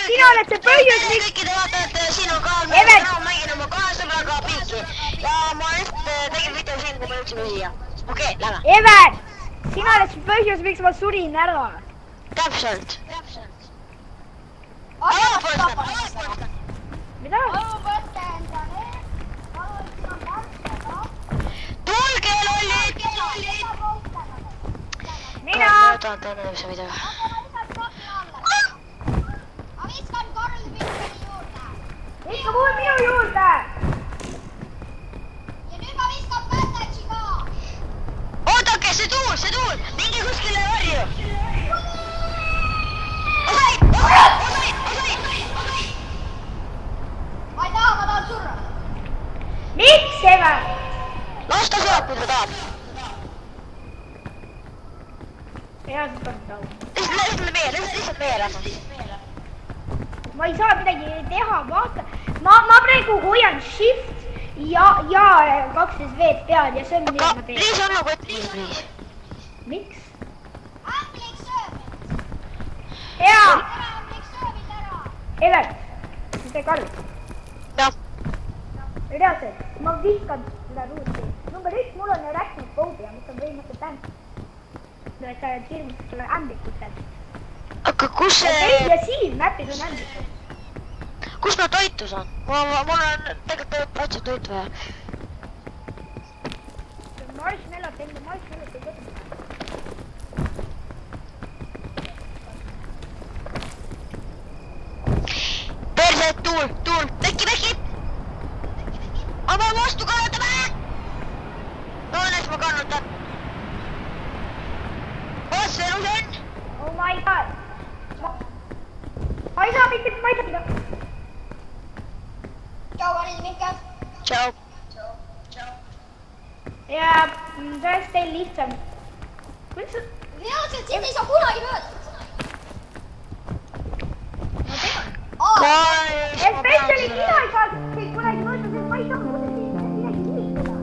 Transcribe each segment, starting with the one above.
sina oled see põhjus, miks... kõikide vaatajate, siin on ka mängin oma kaasõbraga pilki. Ja ma just tegin video siin, kui ma jõudsime siia. Okei, lähme. Even, sina oled see põhjus, miks ma surin ära. Täpselt. Mida? Tulge, lollid! Mina! Ma tahan teine üks video. Ma viskan Karl Mikkeli juurde. Viska mul minu juurde! Ja nüüd ma viskan Pätsetsi ka. Oodake, see tuul! Mingi kuskile varju! Ma ei taha, ma tahan surra. Miks, Even? Las ta saab, kui ta tahab. Hea, siis on tahu. Lihtsalt meie rahvas. Ma ei saa midagi teha, vaata. Ma praegu hoian shift ja 12 veed peal ja see on mida ma teen. Liis on nagu ette, Liis. Miks? Ämblik sööbid. Hea! Ämblik sööbid ära. Even, mis see Karl? Jah. Reaalselt, ma viskan seda ruuti. Number 1, mul on arachnophobia, mis on põhimõtteliselt ämblik. Et sa oled hirmus sulle ämblikutelt. Aga kus see... Ja siin näpis on ämblikud. Kus ma toitu saan? Mul on tegelikult otse toitu vaja. Marshmallow, telle marshmallow ei võtta. Perset, tuul! Pekki! Ma pean vastu kannatama! No õnneks ma kannutan. Kas see elus on? Oh my god! Ma ei saa mitte, ma ei saa mida. Tšau, Maris Mikkel. Tšau. Ja see oleks teil lihtsam. Reaalselt siin ei saa kunagi mööda. Ma tean. Especially mina ei saa kunagi mõelda, sest ma ei saa midagi liikuda.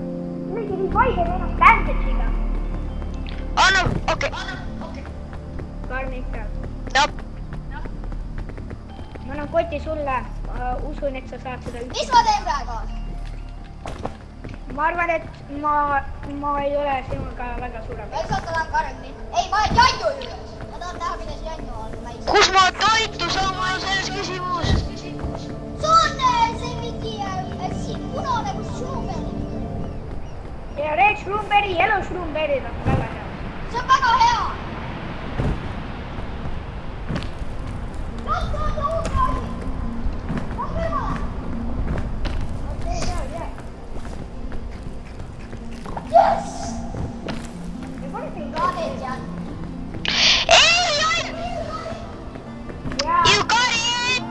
Midagi nii vaide ennast Banditšiga. Anna, okei. Karl ikka. Jah. Ma annan koti sulle. Usun, et sa saad seda Mis ma teen praegu? Ma arvan, et ma ei ole sinuga väga suurem. Eks oota tahan Karl. Ei, ma olen Jannu juures. Ma tahan näha, kuidas Jannu on väiksem. Kus ma toitu saan, mul on selles küsimus. See on see mingi siin punane kus Schroomberg. Ja Red Schroomberg, Yellow Schroomberg on väga hea. See on väga hea. Las ta on uus asi. Las võimale. Yes! Ka teed Jan. Ei, Jan! You got it!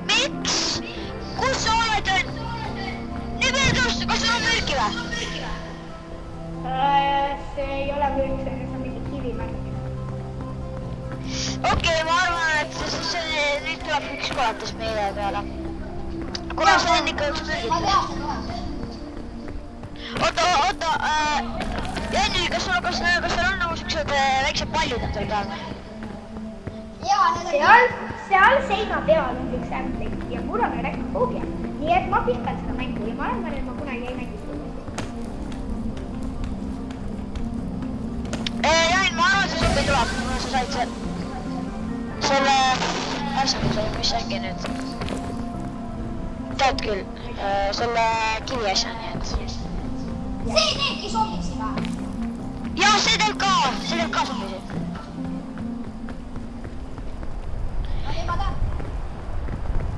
Miks? Kus sa oled? Nimedus, kas sul on mürki või? See ei ole mürk, see on mingi kivimärk. Okei, ma arvan, et nüüd tuleb üks kolatas meile peale. Kuna sa enne ikka üks Ma mürgid. tean seda. Oota, Janni, kas sul on nagu siuksed väiksed pallid endal peal? Jaa, need on Seal seina peal on üks ämblik ja mul on arachnophobia. Nii et ma pistan seda mängu ja ma arvan, et ma kunagi ei mängi seda. Jan, ma arvan, et see sulle tuleb, kuna sa said selle asja, mis äkki nüüd? Tead küll, selle kivi asja, nii et... see teebki sombiksi või? Jaa, see teeb ka sombisi. No nüüd ma tean.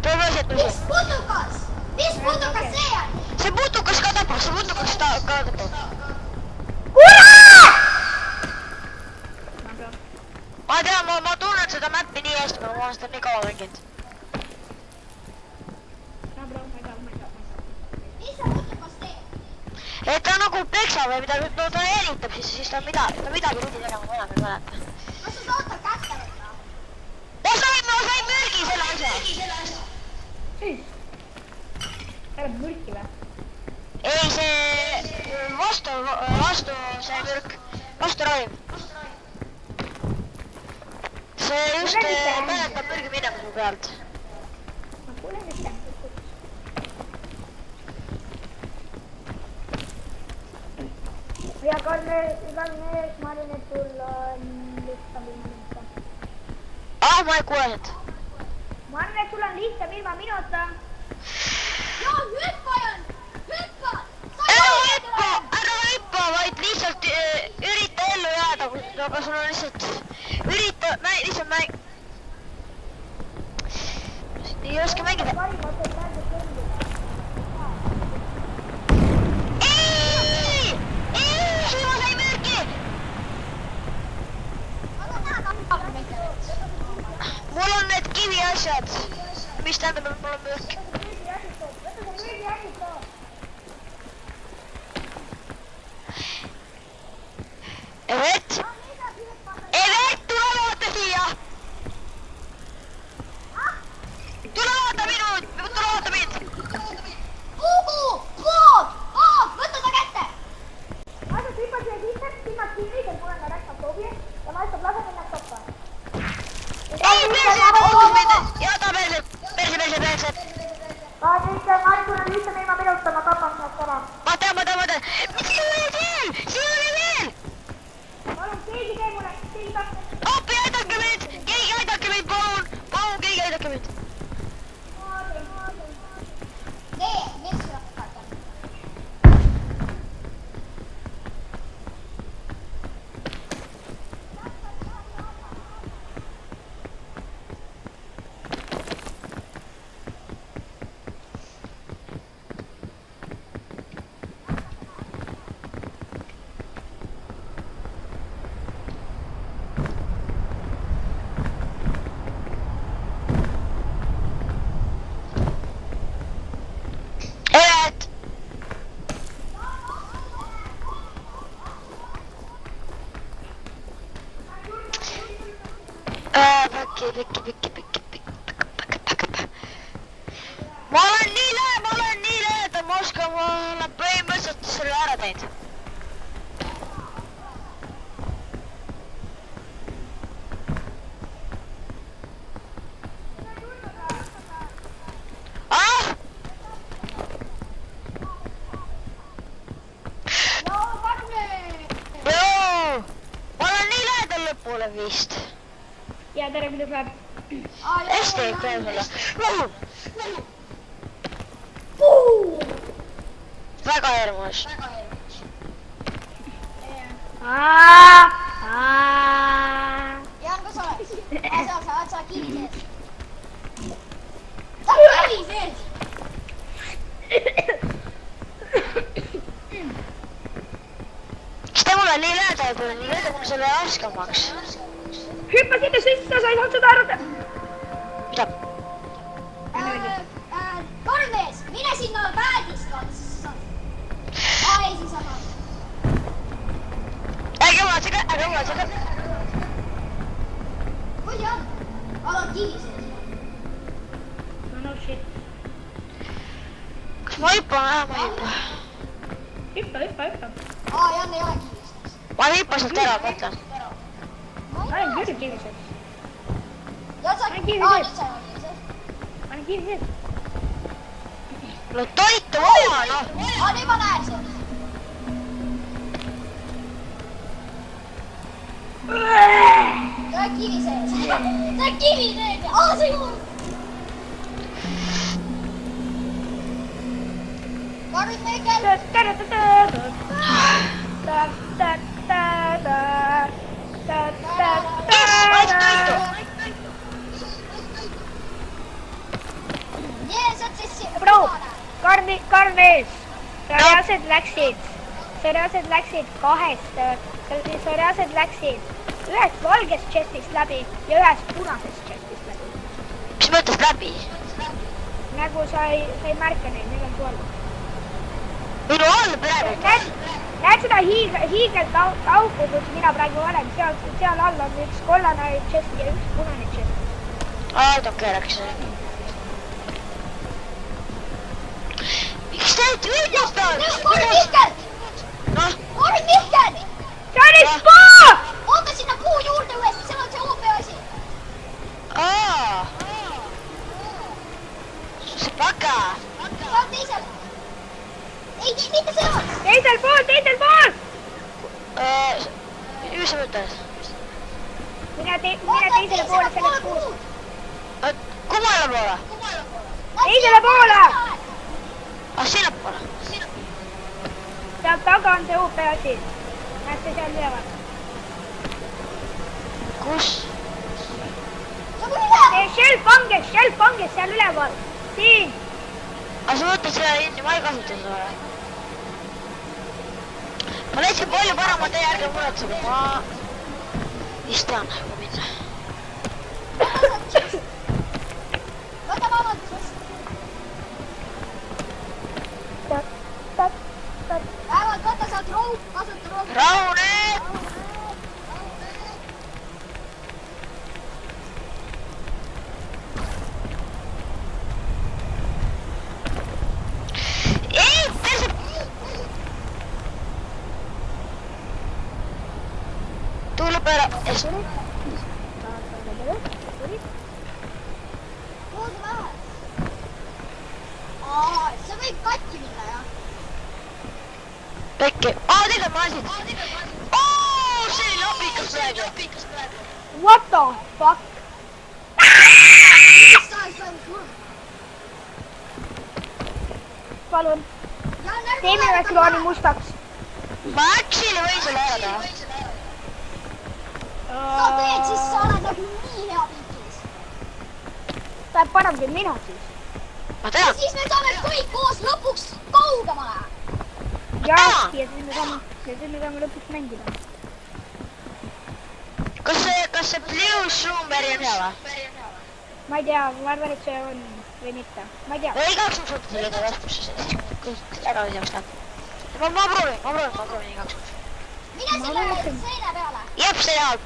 Tõepoolest, Mis putukas? Mis putukas see on? see putukas ka tapab, Kurat! Ma tean, ma tunnen seda mäppi nii hästi, ma olen seda nii kaua mänginud. Mis see putukas teeb? Et ta nagu peksab või midagi, no ta eritab, siis ta midagi pidi tegema, ma enam ei mäleta. Kas sa saad ta kätte võtta? Ma sain mürgi selle asja. Siis. Sa oled mürki või? Ei, see vastu see mürk, vastu ravim. see just mäletab mürgi minema su pealt. Ma kuulen ühte. Ja Karne, ma arvan, et sul on lihtsam ilma minuta. Ma ei kuule sind. Ma arvan, et sul on lihtsam ilma minuta. Jaa, hüppa, Jan! Hüppa! Ära hüppa, vaid lihtsalt ürita ellu jääda, aga sul on lihtsalt, lihtsalt mäng. Ei oska mängida. Sima sai mürgi! Mul on need kiviasjad, mis tähendab, et mul on mürk. Evet! Evet! Tule vaata siia! Tule vaata mind! Võta ta kätte! Aina silmad ja silmad kinni, kel pole ka räkka soovi ja naistab lase minna toppa. Ei, oota mind! Jata perse! Nüüd Markul on lihtsam ilma minuta, ma kapan sealt ära. Ma tean! Mis siin oli veel? Palun, keegi tee mulle, keegi tahab. Appi, aidake mind! Keegi aidake mind, palun! Palun, keegi aidake mind! Tee, mis rahvata? Evet! Pekki. Ma olen nii lehe, et ma olen põhimõtteliselt selle ära teinud. Ma olen nii lähedal lõpule vist. Ja tere, mida päev. Hästi ei käi sulle. Väga hirmus. Jaan, kus sa oled? Sa kivi sees. Ta on kivi sees! Kas te mulle nii lähedal, kui nüüd on selle raskamaks? Hüppa sinna sisse, sa ei saanud seda arvata. Mida? Karnes, mine sinna päädist, vaata siis sa saad. Ei, siis aga. Ärge muretsege. Kus Jan? Ala kivi sees. No shit. Kas ma hüppan või ma ei hüppa? Hüppa. Jan ei ole kivi sees. Ma hüppan sealt ära, mõtlen. Ma olen küll kivi sees. Jan, sa... Olen kivi nüüd sees. sa ei ole kivi sees. Ma olen kivi sees. No toitu vaja, noh. Nüüd ma näen sind. Ta on kivi sees. Ta on kivi sees. See juurde. Karnes, meie kell. Jee, sa oled siis... Bro, Karnes, sa reaalselt läksid kahest, sa reaalselt läksid ühest valgest chestist läbi ja ühest punasest chestist läbi. Mis mõttes läbi? Nagu sa ei märka neid, need on su all. Minu all praegu. Näed seda hiigelt auku, kus mina praegu olen, seal all on üks kollane chest ja üks punane chest. I don't care, actually. Miks te ette üldistad? Karl Mihkel! Noh? Karl Mihkel! See oli spaa! Oota sinna puu juurde uuesti, seal on see OP asi. teisel pool, teisel pool! Mis sa mõtled? Mine teisele poole sellest puust. Kummale poole? Teisele poole! Sinnapoole? Sealt taga on see ooper asi. Näed see seal üleval. Kus? See shelf ongi seal üleval. Siin. Aga sa mõtled seda inni, ma ei kasuta seda vara. Ma leidsin palju parema tee, ärge muretsege, ma vist tean, kui minna. Võta vabandus. Vähemalt võta sealt raup, kasuta raup. Rahune! Tuleb ära. Kuhu sa lähed? See võib katki minna, jah. Pekki. Tegelikult ma lasin. See oli lapikas praegu. What the fuck? Mis sa ei saa surma? Palun. Teeme ekraani mustaks. Ma actually võin sulle öelda. Sa teed, siis sa oled nagu nii hea pingis. Ta jääb parem kui mina siis. Ma tean. Siis me saame kõik koos lõpuks kaugemale. Jah, ja siis me saame lõpuks mängida. Kas see Blue Strawberry on hea või? Ma ei tea, ma arvan, et see on või mitte. Ma ei tea. Või igaks juhuks võtta selle vastusse, kõik ära ei saaks näha. Ma proovin igaks juhuks. Mine selle seina peale. Jep, see jaal.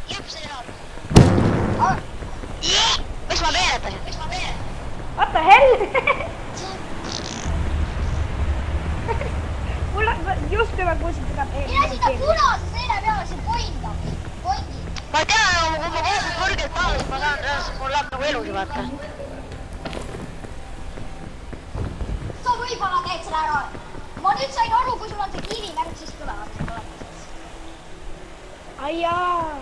Miks ma veeretasin? What the hell? Mul on just juba kuulsin seda Mine sinna punase seina peale, see poindab. Ma ei tea, kui ma kuulsin kõrgelt paalust, ma saan tõenäoliselt, mul läheb nagu elus vaata. Sa võib-olla teed selle ära. Ma nüüd sain aru, kui sul on see kivimärk, siis tulevad need olemised. ai jaa.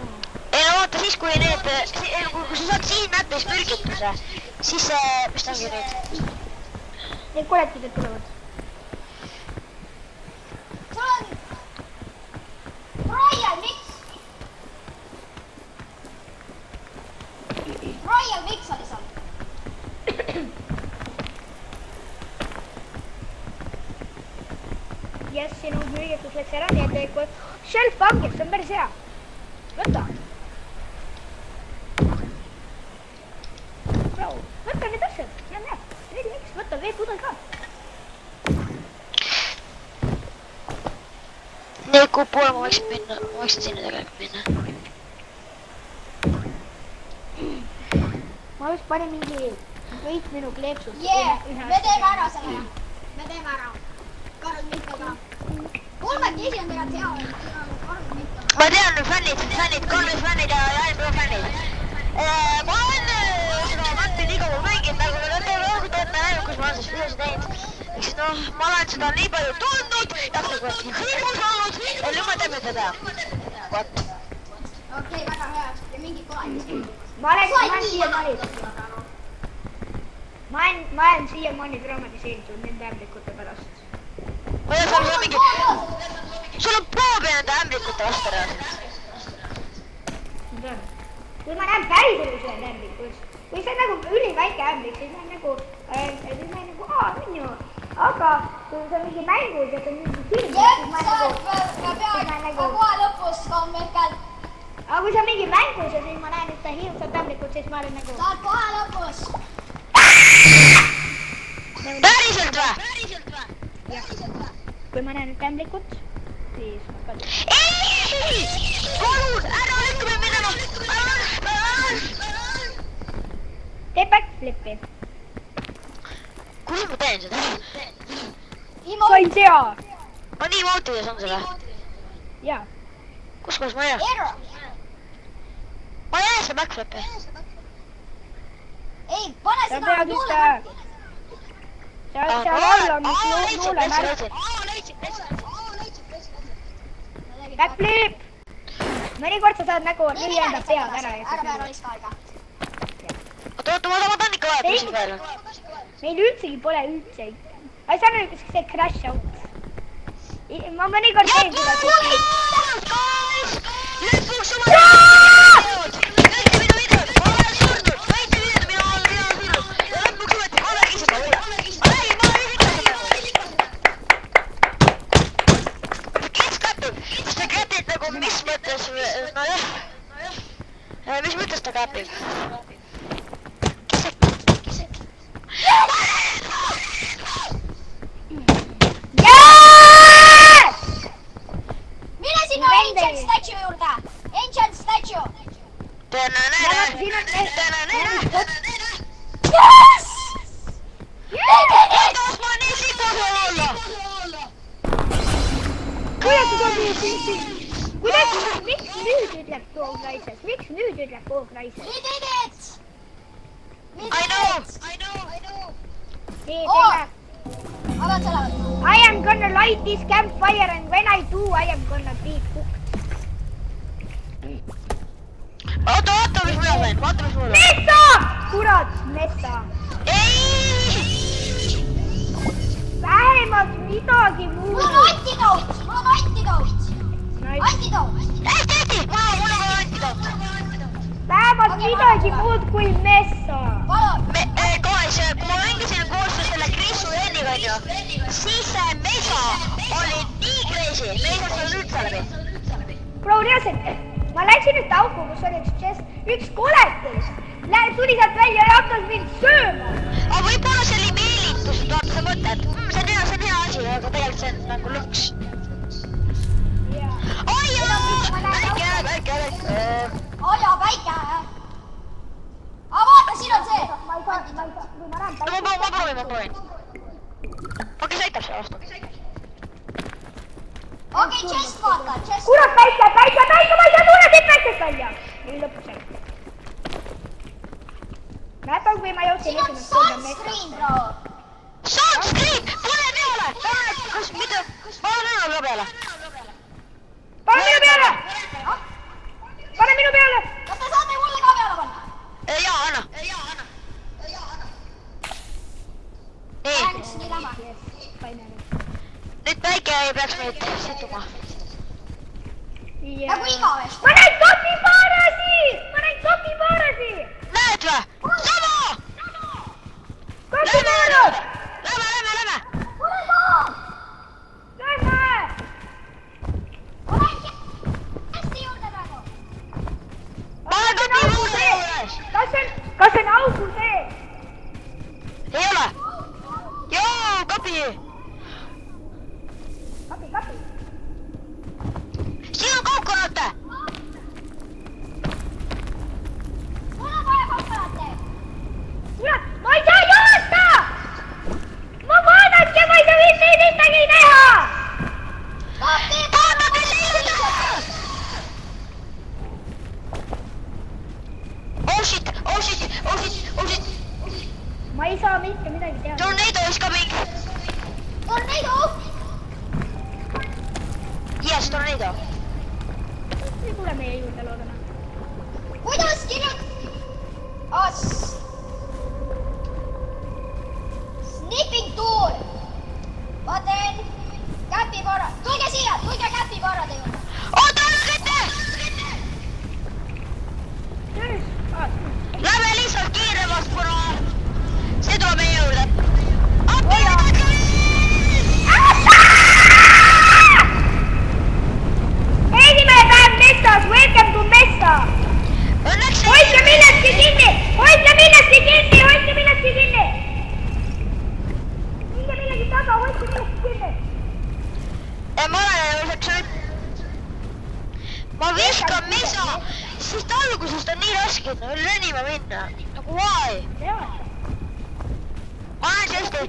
Ei no vaata siis, kui need, kui sa saad siin näppis mürgituse, siis mis ta ongi nüüd? Need koletid tulevad. Sul on Royal Mix. Royal Mix oli seal. Jess, sinu müügitus läks ära, nii et kui shelf angib, see on päris hea. Võta. Võta need asjad, näe, miks, võta veepudel ka. Nii, kuhu poole ma võiksin minna, ma võiksin sinna tegelikult minna. Ma just panin mingi kõik minu kleepsud. Me teeme ära selle. Me teeme ära. Karl Mikkoga. Kolmekesi on tegelikult hea. Karl Mikkoga. Ma tean, fännid, kolmes fännid ja Jaanpro fännid. Ma olen seda Matti nii kaua mänginud, nagu me teeme näeme, kus ma olen siis videosid teinud. Eks noh, ma olen seda nii palju tundnud, jaksakord nii hirmus olnud, ja nüüd ma teeme seda. Vot. Okei, väga hea. Ja mingi koledis. Ma olen siiamaani traumatiseeritud nende ämblikute pärast. Ma tean, sul on poobi nende ämblikute vastu reaalselt. Kui ma näen päriselus ühe ämblikus, kui see on nagu üliväike ämblik, siis ma nagu, on ju. Aga kui see on mingi mängus ja see on mingi film, siis ma nagu... kohe lõpus on Mihkel. Aga kui see on mingi mängus ja siis ma näen ühte hirmsat ämblikut, siis ma olen nagu... Saad kohe lõpus. Päriselt või? Kui ma näen ühte ämblikut, siis ma kadun. Ei! Palun, ära lükka me minema! Tee backflipi. Kuidas ma teen seda? Sain sea! Ma nii mootides on seda? Jaa. Kus kohas ma ei jää? Ma ei jää seda backflipi. Ei, pane Sa seda pead tuule ühte... märki. Seal all on üks luule märk. Backflip! mõnikord sa saad nagu lüüa pead ära ja ära pea raiska aega. oota, ma tahan ikka vaadata, mis veel on. meil üldsegi pole üldse. aga see on see crash out. ma mõnikord teen seda. lõpuks oma mis mõttes ta käpib? mine sinna Ancient Statue juurde! Ancient Statue! Yes! Kuidas ma nii sibus võin olla? kuidas sa saad nii süüdi? miks nüüd ütleb Prograises? miks nüüd ütleb Prograises? We did it! We I did know! it! nii, Oh! teeme. ma pean selle võtma. I am gonna light this campfire and when I do, I am gonna be cooked. Oota, mis mina sain? Vaata, mis mul on. Messa! kurat, messa. Ei! vähemalt midagi mul muud. on antidoot! Mul on antidoot! Antidoot! Hästi! Mul on ka antidoot. vähemalt midagi muud kui messa. Palun! Guys, kui ma mängisin koostöös selle Krisu Enniga, onju, siis see Mesa oli nii crazy. Me ei saa seda üldse läbi. bro, reaalselt, ma läksin nüüd auku, kus oli üks koletis. tuli sealt välja ja hakkas mind sööma. aga võib-olla see oli meelitus, vaata sa mõtled. see on hea asi, aga tegelikult see on nagu lõks. oi jaa! Väike. oi jaa, väike! aga vaata, siin on see! ma ei saa, kui ma näen ma proovin. okei, see aitab selle vastu. okei, chest vaata, chest! kurat, päike, ma ei saa tulla siit päikest välja. nii lõpuks sai. mäletan, kui ma jõudsin siin on esimest korda messa. sunscreen, bro! Sunscreen! pane peale! kas mitte? pane minu peale. pane minu peale! pane minu peale! kas te saate mulle ka peale panna? jaa, anna. nii, Thanks, nii lähme. nüüd päike ei peaks meid situma. nagu igavesti. ma näin kapibaarasi! näed või? sama! kapibaaras! Lähme! mul on ka! lähme! ma lähen hästi juurde praegu. pane kapi juurde juures! kas see on augu sees? ei ole! joo, kapi! kapi. siin on kokonate! mul on vaja kokkuleppe. kurat, ma ei saa juurde! ma vaadake, ma ei saa mitte midagi teha! kapi! oh shit! ma ei saa mitte midagi teha. Tornado is coming! Tornado! Yes, tornado! ei tule meie juurde, loodame. kuidas Sniffing tool! ma teen käpikorra. tulge siia, tulge käpikorrade juurde. oota, ärge ette! Lähme lihtsalt kiiremalt, kuna see tuleb meie juurde. esimene päev metsas, welcome to metsa! Õnneks hoidke millestki kinni! minge millegi taga, hoidke millestki kinni! ma olen üheks nüüd. ma viskan Mesa, sest algusest on nii raske rönima minna. nagu why? ma olen hästi,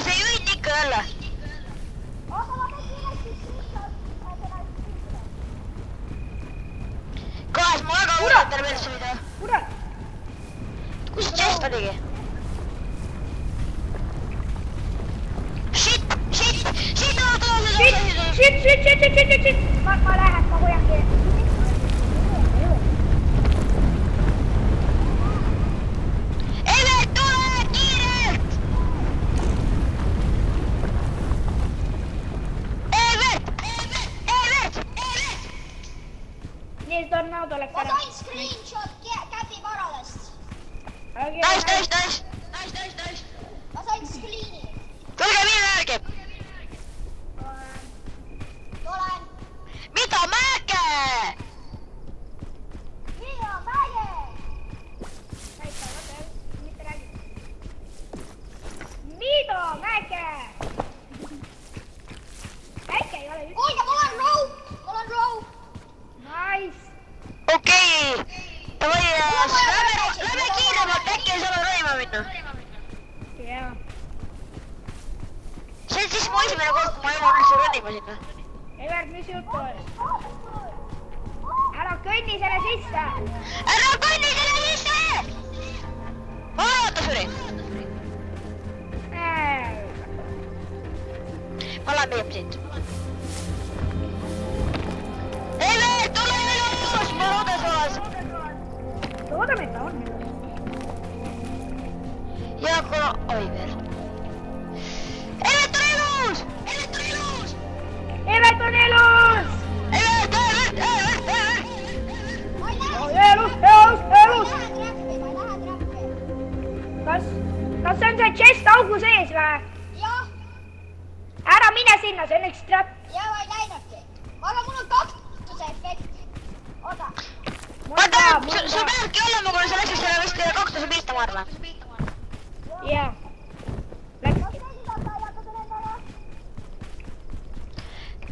see juhid ikka jälle. kaas, ma väga uuratan veel sõida. kurat! kus see chest oligi? Shit, oota, Shit. Ma lähen, ma hoiangi. Evert, tule kiirelt! Evert! Nii, tornado läks ma ära. sain screenshot käpivaralast. Nice. Ma sain screen'i. Tulge minu järgi! Tulen. Mida mäge? Mina mäge. Mida mäge? Äkki ei ole üks. Kuulge, mul on rope. Nice. Okei. Davai, lähme kiiremalt, äkki ei saa roima minna. Jaa. See on siis mu esimene kord, kui ma jõuan üldse ronnima sinna. Evert, mis jutt on? Ära kõnni selle sisse. Ära kõnni selle sisse! Vaata suri! Ma lähen pigem siit. Evert, tule minus! Ma loodan sulas! Loodame, et ta on. Ja kuna... Oi veel. Evert on elus! Evert on elus! Evert! Ma ei lähe. Elus! Ma ei lähe trappi. Kas see on see chest augu sees või? Jah, Ära mine sinna, see on üks trap. ja ma ei läinudki. Aga mul on kaktuse efekt. Oota. Vaata, sul peabki olema, kuna sa läksid selle vist kaktuse pihta, ma arvan. Jaa. Läkski.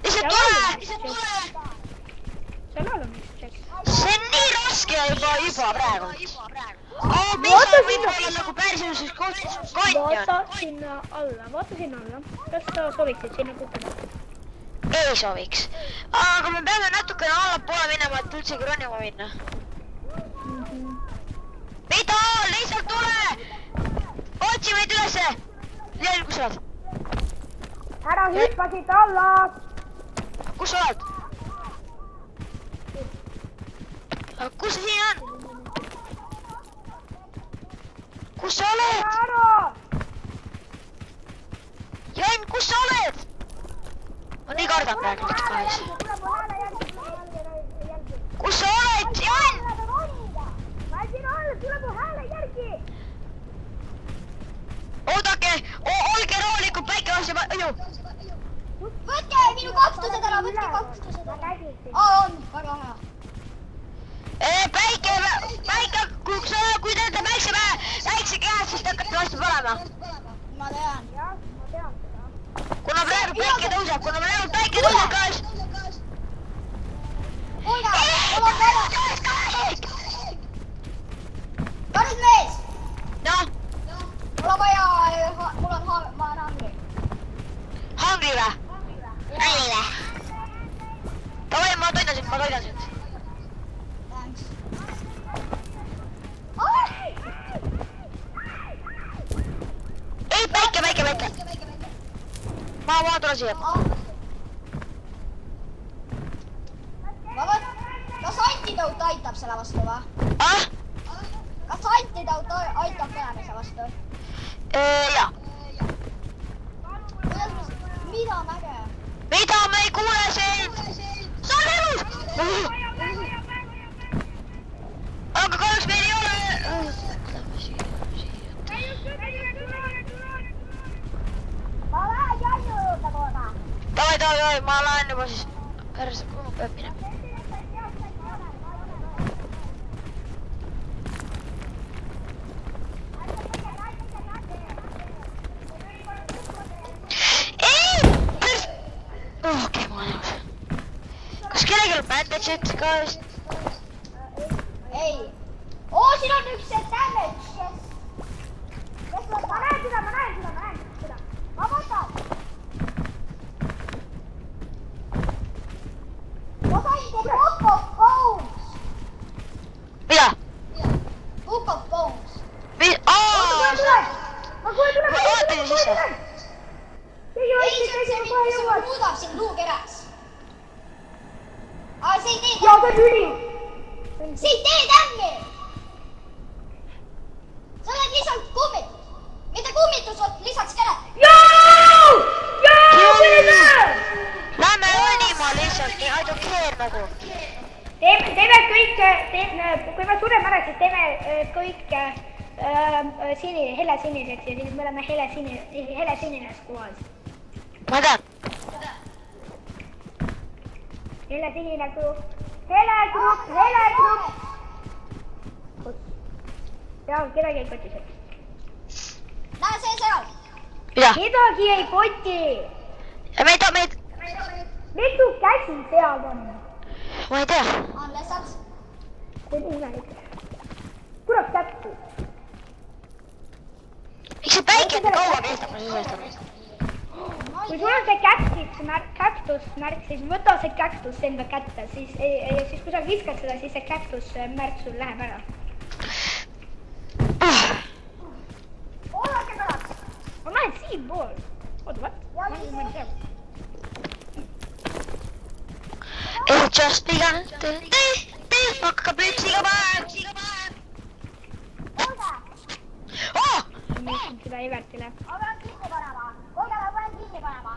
Lihtsalt tule! Seal all on üks chest. See on nii raske juba praegu. Mis on võib-olla nagu päris ennast kont on? Vaata sinna alla. Kas sa sooviksid sinna kukkuda? Ei sooviks. Aga me peame natukene allapoole minema, et üldsegi ronima minna. Mida? Lihtsalt tule! Otsi meid ülesse! Jälg, kus sa oled? Ära hüppa siit alla! Kus sa oled? Kus sa siin on? Kus sa oled? Ära! Jan, kus sa oled? Ma nii kardan praegu nüüd kahis. Kus sa oled, Jan? Ma siin all, tule mu hääle järgi! Oodake, olge rahulikud, päike vastu, ju. Võtke minu kaktused ära, võtke kaktused ära. On, väga hea. Päike, kui te olete päikse kehas, siis te hakkate vastu põlema. Ma tean. Jah, ma tean seda. Kuna praegu päike tõuseb kahis. Kuulge, mul on väga... Päris mees! Noh, Mul on vaja... Ma olen hungry. hungry või? Hungry või? Davai, ma toidan sind. Thanks. Ei, päike. Ma tulen siia. Kas antidoot aitab selle vastu või? Ah? Kas antidoot aitab põlemise vastu? Jaa. Mida mäge? Mida, ma ei kuule sind? Sa oled elus! Aga kahjuks meil ei ole... Ma lähen Jannu juurde korra. Davai, ma lähen juba siis. Pärast, kuhu ma peab minema? Okei, ma olen elus. Kas kellelgi on bandaged ka vist? Ei. Siin on üks damage. Ma näen seda. Ma võtan. Ma sain Book of Bones. Mida? Book of Bones. Vaatasin sisse. Ei, see muudab sind luukeräs. teeme kõik, kui ma sureme ära, siis teeme kõik helesiniliseks ja siis me oleme helesinines kohas. Ma tean. Helesinine grupp. Helegrupp. Seal kedagi ei kotiseks. Näe see seal. Mida? Kedagi ei koti. Ja meid. Mitu käsi seal on? Ma ei tea. On lihtsalt. Tuleb täppu. Miks see päike on kaua kestab, ma sisestan? Kui sul on see kaktusmärk, siis võta see kaktus enda kätte, siis kui sa viskad seda, siis see kaktusmärk sul läheb ära. Oodake pärast. Ma lähen siinpool. Oota, what? Ma ei tea. It just begun. Hakkab ütsiga päev. Kuulge. Oh! Ma mõtlen seda Evertile. Ma pean kinni panema. Kuulge, ma pean kinni panema.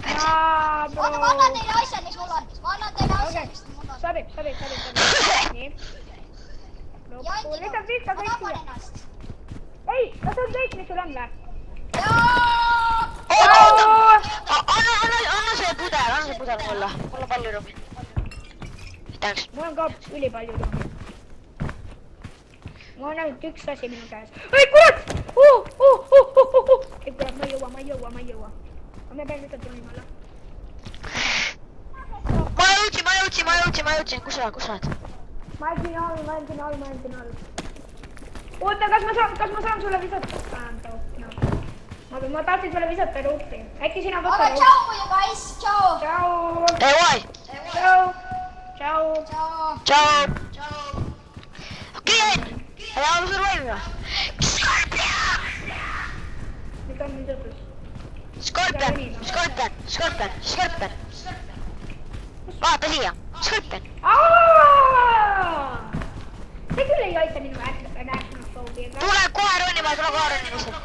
Jaa, Oota, ma annan teile asjad, mis mul on. Ma annan teile asjad, mis mul on. Sobib. Nii. Lihtsalt viska Ma kõik tapan siia. ennast. Ei, kas on kõik, mis sul on või? Jaa! Anna see pudel mulle. Mul on palju ruumi. Tänks. Mul on ka ülipalju ruumi. Mul on ainult üks asi minu käes. Ei, kurat! Ei, kurat, ma ei jõua. Ma pean lihtsalt tulima alla. Ma jõudsin. Kus sa oled? Ma olen siin all. Oota, kas ma saan sulle visata? Ma tahtsin sulle visata ruupi. Äkki sina võta Aga ruupi? tšau, you guys. Tšau. Ei, oi! Tšau. Okei, ära sul võimida. Nüüd on nüüd õppus. Skorpion. Vaata siia, skorpion. See küll ei aita minu äärmafoobiaga. Tule kohe ronima lihtsalt.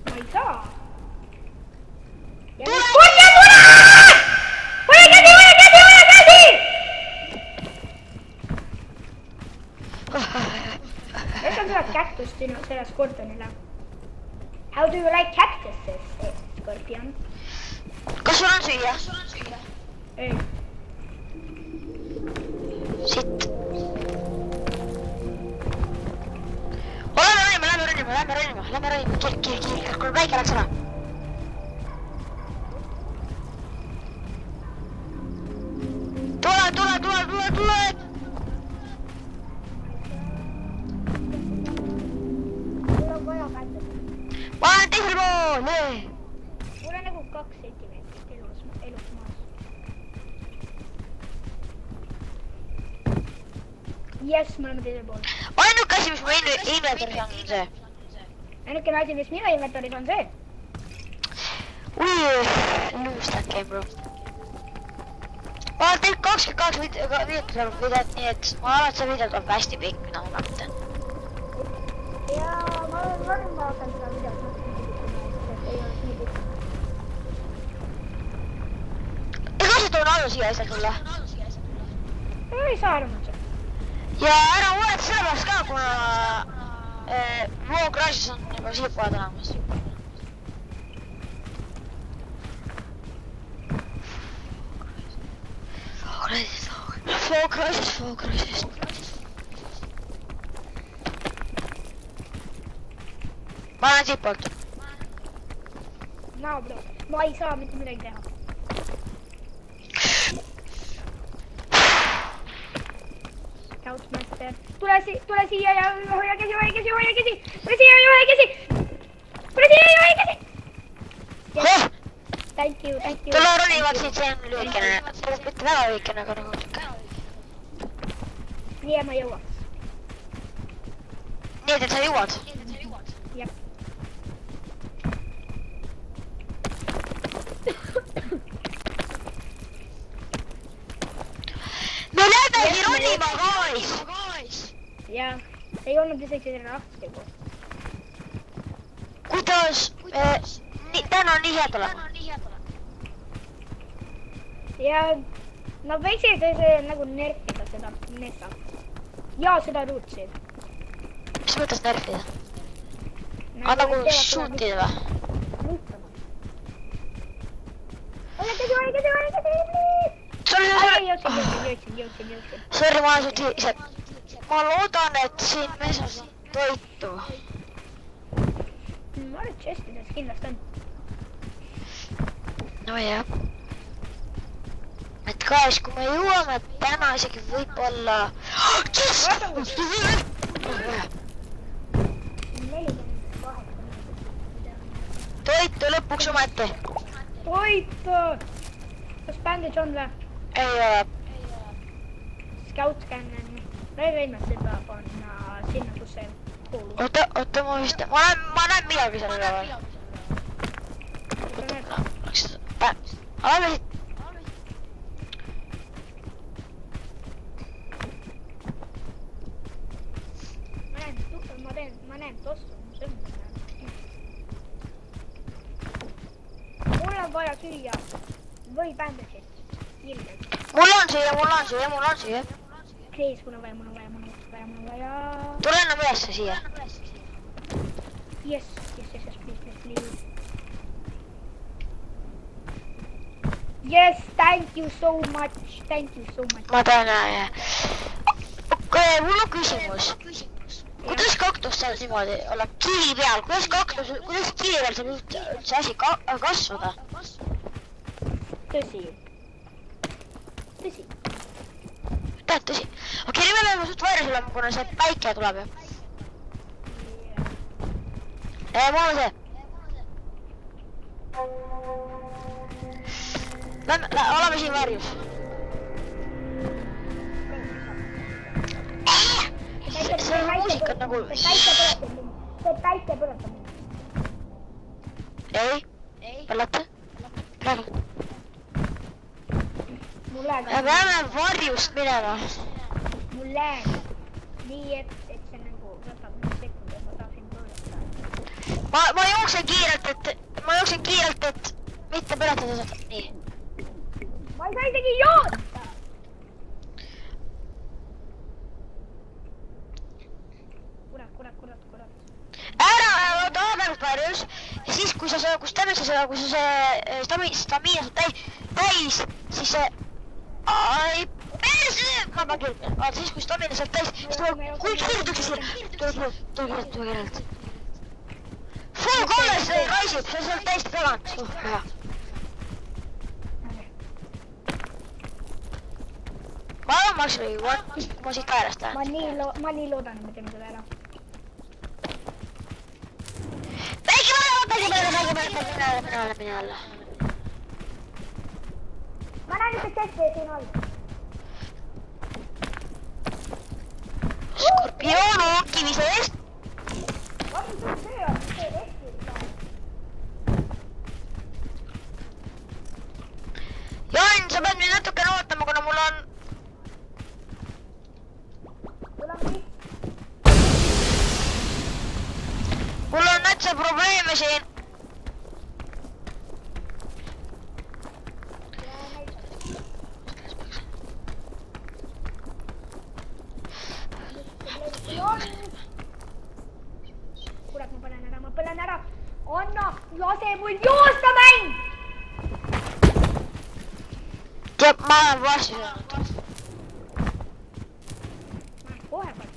Ma ei saa. Tule! Hoia käsi! Võtan seda käktust sinu selle skorpionile. How do you like cactuses, skorpion? Kas sul on süüa? Ei. Sitt. Lähme ronima. Kiir, kui väike läks ära. Tule! Mul on vaja kättest. Ma olen teisel pool! Mul on nagu 2 sentimeetrit elus maas. Jess, me oleme teisel pool. Ainuke asi, mis mu inventoris on see. Ainukene asi, mis minu inventoris on see. Lose that game, bro. Ma olen teinud 28 videot, nii et ma arvan, et see videot on hästi pikk, mida ma mäletan. Ja ma olen varem vaatan seda videot, ei oleks nii pikk. Ega see toon alla siia asjad sulle? Ei saa aru mõtse. Ja ära oled sellepärast ka, kuna Voo Crash'is on juba siipooled olemas. Voo Crash'is. Ma lähen siitpoolt. No bro, ma ei saa mitte midagi teha. Couchmaster, tule siia ja hoia käsi! Tule siia ja hoia käsi! Thank you. Tule ronivad siit, see on lühikene. Mitte väga lühikene, aga nagu siuke. Nii ja ma jõuaks. Nii, et sa jõuad. Jah. Me lähmegi ronima, guys! Jah, ei olnud isegi selle rahtligu. Kuidas? Täna on nii head olema. Ja Nad võiksid nagu nerfida seda meta. Ja seda ruutsid. Mis mõttes nerfida? Nagu shootida või? Ole käsi! Jõudsin. Sorry, ma olen suht ise. Ma loodan, et siin mesas on toitu. Ma arvan, et chestides kindlasti on. No jah. Et guys, kui me jõuame täna isegi võib-olla... Toitu lõpuks ometi. Toit! Kas bandage on või? Ei ole. Scout scanner. Me võime seda panna sinna, kus see kuulub. Oota, ma näen midagi seal üle või? Alame siit. Ma näen tossu. Mul on vaja süüa. Või bandage'id. Ilmselt. Mul on siia. Kreis, mul on vaja. Tule enam ülesse siia. Yes, please. Yes, thank you so much. Ma tänan, jah. Okei, mul on küsimus. Kuidas kaktus saab niimoodi olla kivi peal? Kuidas kivi peal saab üldse asi kasvada? Tõsi. Tõsi. Okei, nüüd me peame suht varjus olema, kuna see päike tuleb ju. Mul on see. Oleme siin varjus. See on muusikat nagu... See päike põletab mind. Ei, põleta. Praegu. Me peame varjust minema. Mul läheb nii, et see nagu võtab nüüd sekund, et ma tahtsin põletada. Ma jooksen kiirelt, et mitte põletada seda. Nii. Ma ei saa isegi joota! Kurat. Ära tahabelt varjus ja siis, kui sa see stamiina saad täis, siis see... Ai, perse! Ma pean kirjutama. Vaata, siis kui stamiina saad täis, siis tuleb kirjutakse siia. Tule kirjalt. Full kolles raisib, see on sealt täiesti tagant. Hea. Ma arvan, ma siit äärest lähen. Ma nii loodan, et me teeme seda ära. Mine alla. Ma näen ühte chesti siin all. Skorpioon kivi seest. Jan, sa pead nüüd natukene ootama, kuna mul on... Mul on nätsa probleeme siin. Kurat, ma põlen ära. Anna, lase mul joosta, mäng! Teab, ma olen vastu saanud. Kohe palju.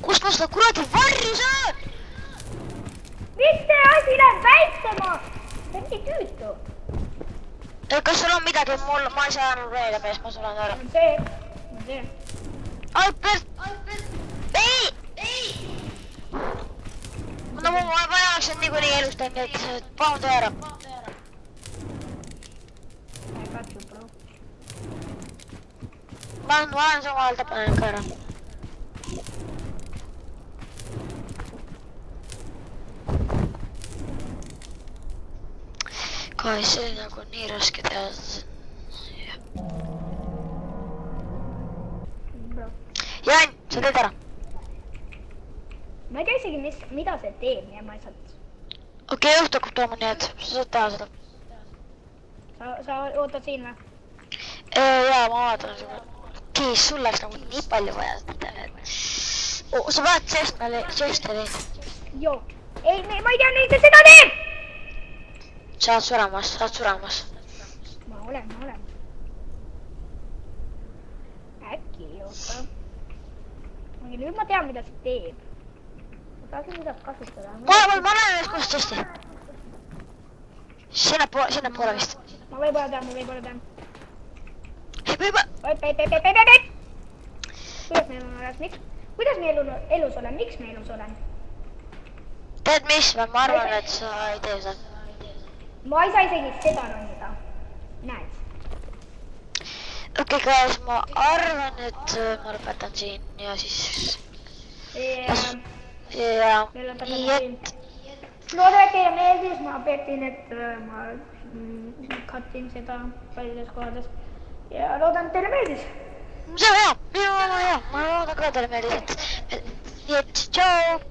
Kust ma seda kuradi varju saan? Mitte asi läheb väiksema! See on nii tüütu. Kas sul on midagi, ma ei saanud reeda mees, ma sulen ära. On see. Albert! Ei! No ma vajaks nüüd niikuinii elust on, et palun tee ära. Ma olen sama ajal tapan ka ära. Kai, see oli nagu nii raske teha. Jan, sa teed ära. Ma ei tea isegi, mida see teeb, ja ma ei saa... Okei, õhtu hakkab tooma, nii et sa saad teha seda. sa ootad siin või? Jaa, ma vaatan sulle. Kees, sul läks nagu nii palju vaja. Sa vaatad seest oli. Joo. Ei, ma ei tea, neid seda teeb! Sa oled suremas. Ma olen. Äkki jõuda. Nüüd ma tean, mida see teeb. Ma tahan seda kasutada. Ma näen ees kus tõesti. Sinna poole vist. Ma võib-olla tean. Hei. Kuidas meil on alles? Kuidas me elus olen? Miks me elus olen? Tead mis? Ma arvan, et sa ei tee seda. Ma ei saa isegi seda ronida. Näed. Okei, guys, ma arvan, et ma lõpetan siin ja siis... Ja nii et... Loodan, et teile meeldis. Ma peetin, et ma katin seda paljudes kohtades. Ja loodan, et teile meeldis. See on hea. Ma loodan ka teile meeldis. Nii et tšau!